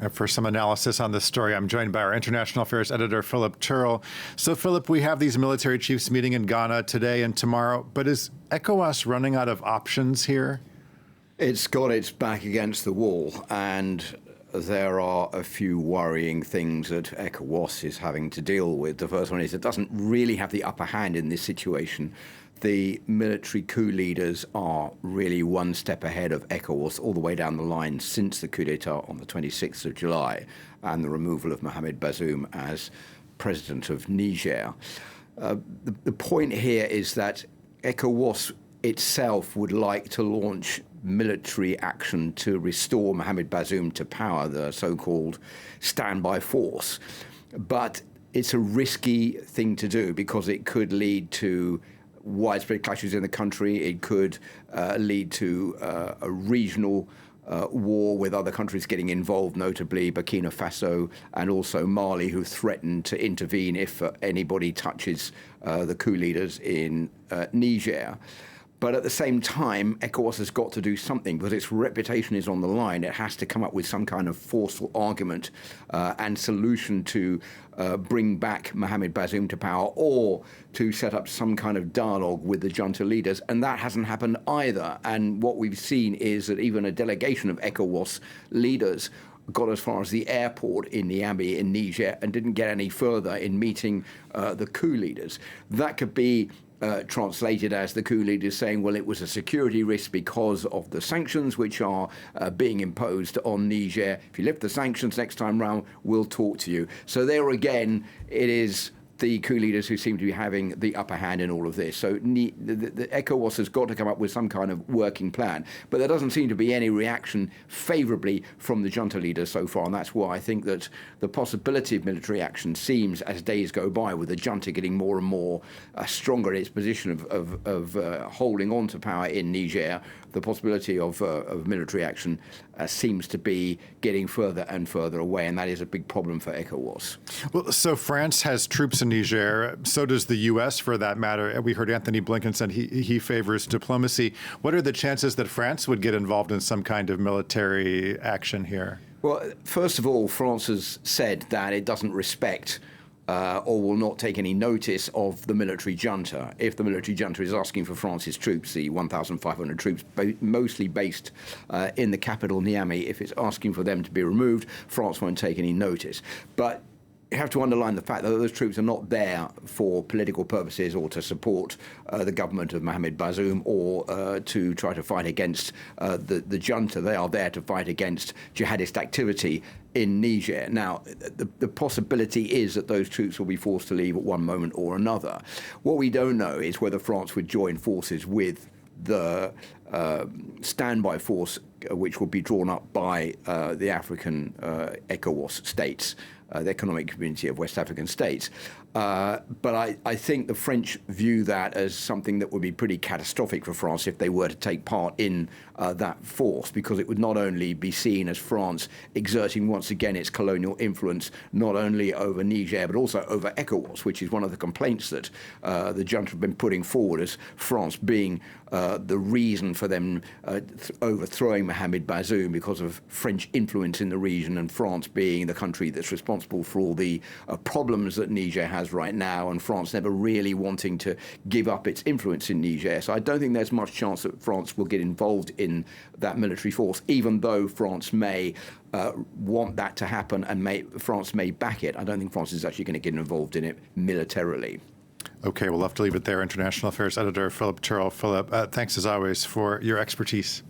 And for some analysis on this story, I'm joined by our international affairs editor, Philip Turle. So, Philip, we have these military chiefs meeting in Ghana today and tomorrow, but is ECOWAS running out of options here? It's got its back against the wall, and there are a few worrying things that ECOWAS is having to deal with. The first one is it doesn't really have the upper hand in this situation. The military coup leaders are really one step ahead of ECOWAS all the way down the line since the coup d'etat on the 26th of July and the removal of Mohamed Bazoum as president of Niger. The point here is that ECOWAS itself would like to launch military action to restore Mohamed Bazoum to power, the so-called standby force. But it's a risky thing to do because it could lead to widespread clashes in the country. It could lead to a regional war with other countries getting involved, notably Burkina Faso and also Mali, who threatened to intervene if anybody touches the coup leaders in Niger. But at the same time, ECOWAS has got to do something because its reputation is on the line. It has to come up with some kind of forceful argument and solution to bring back Mohamed Bazoum to power or to set up some kind of dialogue with the junta leaders. And that hasn't happened either. And what we've seen is that even a delegation of ECOWAS leaders got as far as the airport in Niamey in Niger and didn't get any further in meeting the coup leaders. That could be translated as the coup leaders saying, well, it was a security risk because of the sanctions which are being imposed on Niger. If you lift the sanctions next time round, we'll talk to you. So there again, it is the coup leaders who seem to be having the upper hand in all of this. So the ECOWAS has got to come up with some kind of working plan. But there doesn't seem to be any reaction favorably from the junta leaders so far. And that's why I think that the possibility of military action seems, as days go by, with the junta getting more and more stronger in its position of holding on to power in Niger, the possibility of military action seems to be getting further and further away. And that is a big problem for ECOWAS. Well, so France has troops in Niger. So does the U.S., for that matter. We heard Anthony Blinken said he favors diplomacy. What are the chances that France would get involved in some kind of military action here? Well, first of all, France has said that it doesn't respect or will not take any notice of the military junta. If the military junta is asking for France's troops, the 1,500 troops mostly based in the capital, Niamey, if it's asking for them to be removed, France won't take any notice. But you have to underline the fact that those troops are not there for political purposes or to support the government of Mohamed Bazoum or to try to fight against the junta. They are there to fight against jihadist activity in Niger. Now, the possibility is that those troops will be forced to leave at one moment or another. What we don't know is whether France would join forces with the standby force, which will be drawn up by the African ECOWAS states, the Economic Community of West African States. But I think the French view that as something that would be pretty catastrophic for France if they were to take part in that force, because it would not only be seen as France exerting once again its colonial influence, not only over Niger, but also over ECOWAS, which is one of the complaints that the junta have been putting forward as France being the reason for them overthrowing Mohamed Bazoum because of French influence in the region, and France being the country that's responsible for all the problems that Niger has right now, and France never really wanting to give up its influence in Niger. So I don't think there's much chance that France will get involved in that military force, even though France may want that to happen and France may back it. I don't think France is actually going to get involved in it militarily. Okay, we'll have to leave it there. International Affairs Editor Philip Turle. Philip, thanks as always for your expertise.